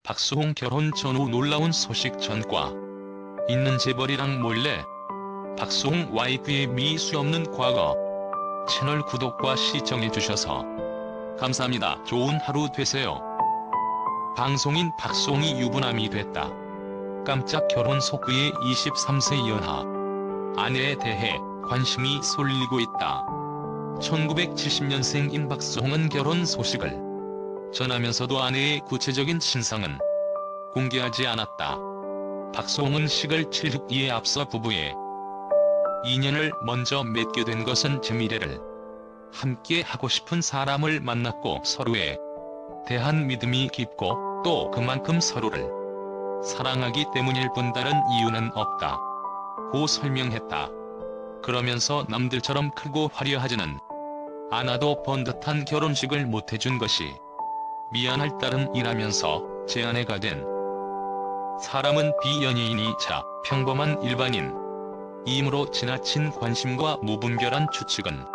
박수홍 결혼 전후 놀라운 소식 전과. 있는 재벌이랑 몰래. 박수홍 와이프의 미수 없는 과거. 채널 구독과 시청해주셔서 감사합니다. 좋은 하루 되세요. 방송인 박수홍이 유부남이 됐다. 깜짝 결혼 속의의 23세 연하. 아내에 대해 관심이 쏠리고 있다. 1970년생인 박수홍은 결혼 소식을 전하면서도 아내의 구체적인 신상은 공개하지 않았다. 박수홍은 시글 7흑기에 앞서 부부의 인연을 먼저 맺게 된 것은 제1회를 함께 하고 싶은 사람을 만났고 서로에 대한 믿음이 깊고 또 그만큼 서로를 사랑하기 때문일 뿐 다른 이유는 없다. 고 설명했다. 그러면서 남들처럼 크고 화려하지는 않아도 번듯한 결혼식을 못해준 것이 미안할 따름이라면서 제 아내가 된 사람은 비연예인이자 평범한 일반인이므로 지나친 관심과 무분별한 추측은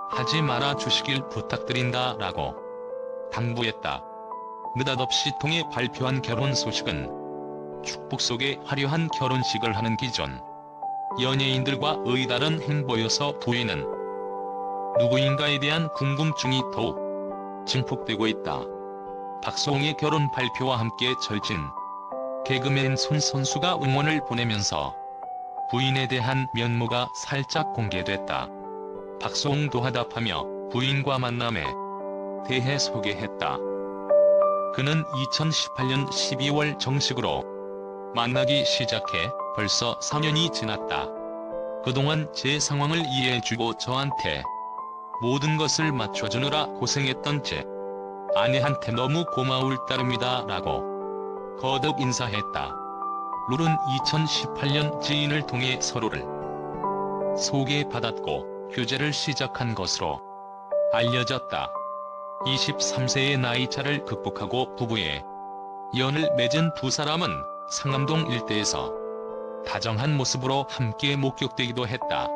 하지 말아 주시길 부탁드린다라고 당부했다. 느닷없이 통해 발표한 결혼 소식은 축복 속에 화려한 결혼식을 하는 기존 연예인들과 의다른 행보여서 부인은 누구인가에 대한 궁금증이 더욱 증폭되고 있다. 박수홍의 결혼 발표와 함께 절친 개그맨 손선수가 응원을 보내면서 부인에 대한 면모가 살짝 공개됐다. 박수홍도 화답하며 부인과 만남에 대해 소개했다. 그는 2018년 12월 정식으로 만나기 시작해 벌써 4년이 지났다. 그동안 제 상황을 이해해주고 저한테 모든 것을 맞춰주느라 고생했던 제 아내한테 너무 고마울 따름이다 라고 거듭 인사했다. 룰은 2018년 지인을 통해 서로를 소개받았고 교제를 시작한 것으로 알려졌다. 23세의 나이차를 극복하고 부부의 연을 맺은 두 사람은 상암동 일대에서 다정한 모습으로 함께 목격되기도 했다.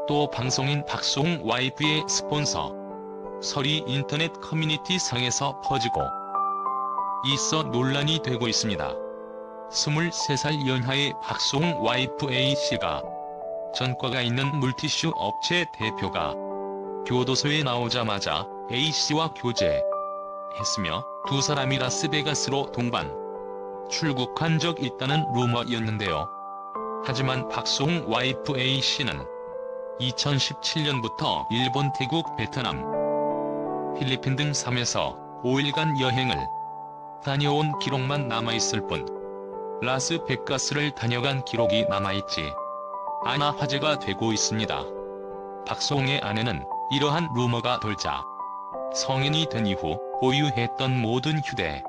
또 방송인 박수홍 와이프의 스폰서 설이 인터넷 커뮤니티 상에서 퍼지고 있어 논란이 되고 있습니다. 23살 연하의 박수홍 와이프 A씨가 전과가 있는 물티슈 업체 대표가 교도소에 나오자마자 A씨와 교제했으며 두 사람이 라스베가스로 동반 출국한 적 있다는 루머였는데요. 하지만 박수홍 와이프 A씨는 2017년부터 일본, 태국, 베트남, 필리핀 등 3에서 5일간 여행을 다녀온 기록만 남아있을 뿐 라스베가스를 다녀간 기록이 남아있지 않아 화제가 되고 있습니다. 박수홍의 아내는 이러한 루머가 돌자 성인이 된 이후 보유했던 모든 휴대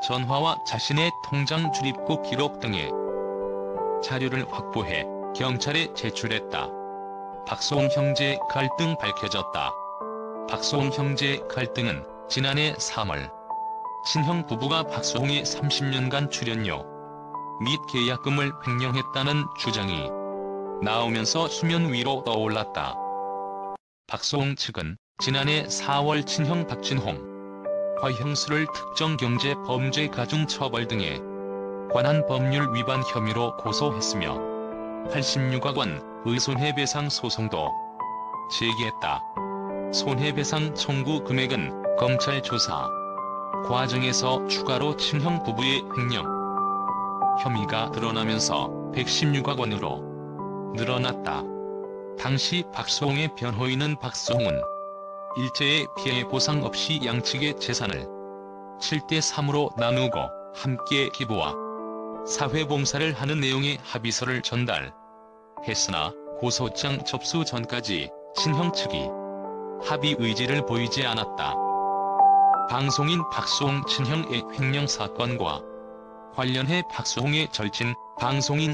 전화와 자신의 통장 출입국 기록 등의 자료를 확보해 경찰에 제출했다. 박수홍 형제 갈등 밝혀졌다. 박수홍 형제 갈등은 지난해 3월 친형 부부가 박수홍의 30년간 출연료 및 계약금을 횡령했다는 주장이 나오면서 수면 위로 떠올랐다. 박수홍 측은 지난해 4월 친형 박진홍과 형수를 특정경제범죄 가중처벌 등에 관한 법률 위반 혐의로 고소했으며 86억 원의 손해배상 소송도 제기했다. 손해배상 청구 금액은 검찰 조사 과정에서 추가로 친형 부부의 횡령 혐의가 드러나면서 116억 원으로 늘어났다. 당시 박수홍의 변호인은 박수홍은 일제의 피해 보상 없이 양측의 재산을 7대3으로 나누고 함께 기부와 사회봉사를 하는 내용의 합의서를 전달했으나 고소장 접수 전까지 친형 측이 합의 의지를 보이지 않았다. 방송인 박수홍 친형의 횡령 사건과 관련해 박수홍의 절친 방송인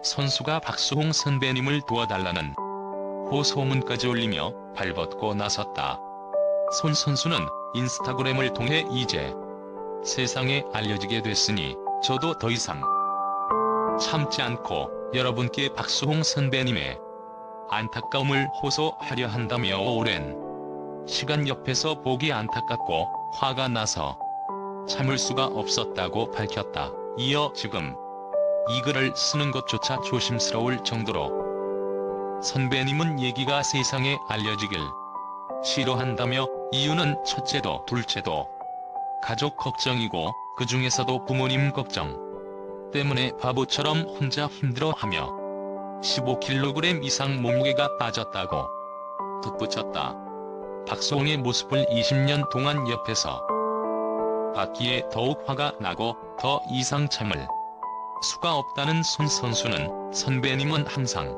선수가 박수홍 선배님을 도와달라는 호소문까지 올리며 발벗고 나섰다. 선수는 인스타그램을 통해 이제 세상에 알려지게 됐으니 저도 더 이상 참지 않고 여러분께 박수홍 선배님의 안타까움을 호소하려 한다며 오랜 시간 옆에서 보기 안타깝고 화가 나서 참을 수가 없었다고 밝혔다. 이어 지금 이 글을 쓰는 것조차 조심스러울 정도로 선배님은 얘기가 세상에 알려지길 싫어한다며 이유는 첫째도 둘째도 가족 걱정이고 그 중에서도 부모님 걱정 때문에 바보처럼 혼자 힘들어하며 15kg 이상 몸무게가 빠졌다고 덧붙였다. 박수홍의 모습을 20년 동안 옆에서 봤기에 더욱 화가 나고 더 이상 참을 수가 없다는 손 선수는 선배님은 항상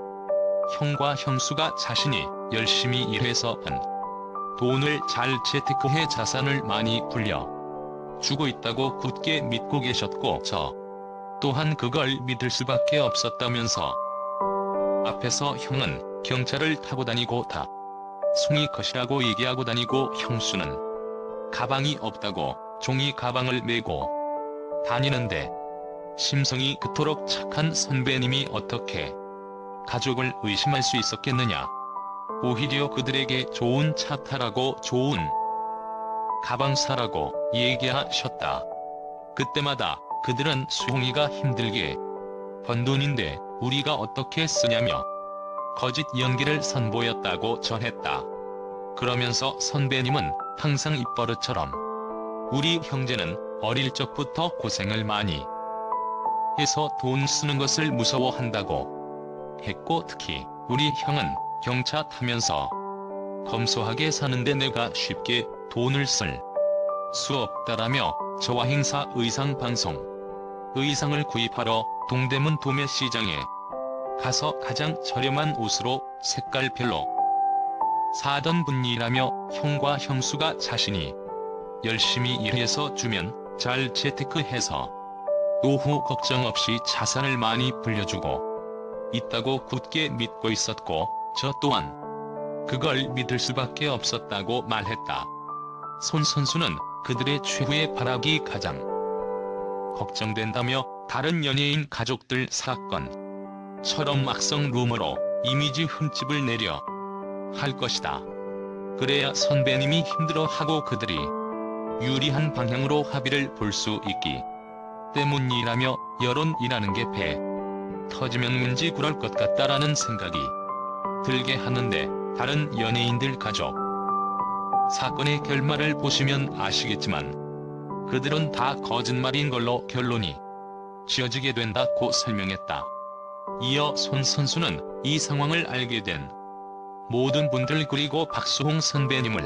형과 형수가 자신이 열심히 일해서 번 돈을 잘 재테크해 자산을 많이 불려 주고 있다고 굳게 믿고 계셨고 저 또한 그걸 믿을 수밖에 없었다면서 앞에서 형은 경차를 타고 다니고 다 숭이 것이라고 얘기하고 다니고 형수는 가방이 없다고 종이 가방을 메고 다니는데 심성이 그토록 착한 선배님이 어떻게 가족을 의심할 수 있었겠느냐. 오히려 그들에게 좋은 차 타라고 좋은 가방 사라고 얘기하셨다. 그때마다 그들은 수홍이가 힘들게 번 돈인데 우리가 어떻게 쓰냐며 거짓 연기를 선보였다고 전했다. 그러면서 선배님은 항상 입버릇처럼 우리 형제는 어릴 적부터 고생을 많이 해서 돈 쓰는 것을 무서워한다고 했고 특히 우리 형은 경차 타면서 검소하게 사는데 내가 쉽게 돈을 쓸 수 없다라며 저와 행사 의상 방송 의상을 구입하러 동대문 도매시장에 가서 가장 저렴한 옷으로 색깔별로 사던 분이라며 형과 형수가 자신이 열심히 일해서 주면 잘 재테크해서 노후 걱정 없이 자산을 많이 불려주고 있다고 굳게 믿고 있었고 저 또한 그걸 믿을 수밖에 없었다고 말했다. 손 선수는 그들의 최후의 발악이 가장 걱정된다며 다른 연예인 가족들 사건처럼 악성 루머로 이미지 흠집을 내려 할 것이다. 그래야 선배님이 힘들어하고 그들이 유리한 방향으로 합의를 볼 수 있기 때문이라며 여론이라는 게 배 터지면 왠지 그럴 것 같다라는 생각이 들게 하는데 다른 연예인들 가족 사건의 결말을 보시면 아시겠지만 그들은 다 거짓말인 걸로 결론이 지어지게 된다고 설명했다. 이어 손 선수는 이 상황을 알게 된 모든 분들 그리고 박수홍 선배님을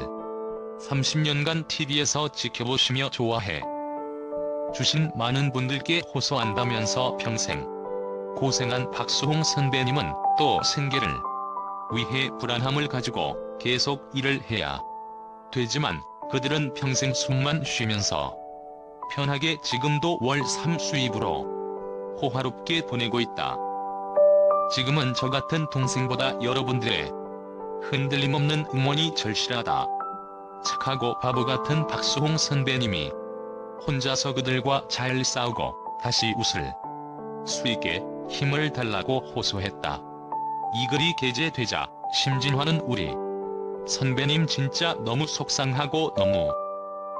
30년간 TV에서 지켜보시며 좋아해 주신 많은 분들께 호소한다면서 평생 고생한 박수홍 선배님은 또 생계를 위해 불안함을 가지고 계속 일을 해야 되지만 그들은 평생 숨만 쉬면서 편하게 지금도 월 3 수입으로 호화롭게 보내고 있다. 지금은 저 같은 동생보다 여러분들의 흔들림 없는 응원이 절실하다. 착하고 바보 같은 박수홍 선배님이 혼자서 그들과 잘 싸우고 다시 웃을 수 있게 힘을 달라고 호소했다. 이 글이 게재되자 심진화는 우리 선배님 진짜 너무 속상하고 너무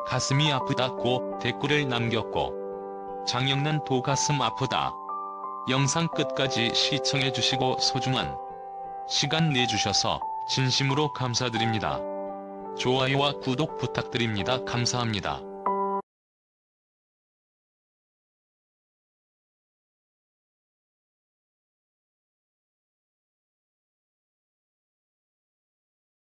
가슴이 아프다고 댓글을 남겼고 장영란도 가슴 아프다. 영상 끝까지 시청해주시고 소중한 시간 내주셔서 진심으로 감사드립니다. 좋아요와 구독 부탁드립니다. 감사합니다.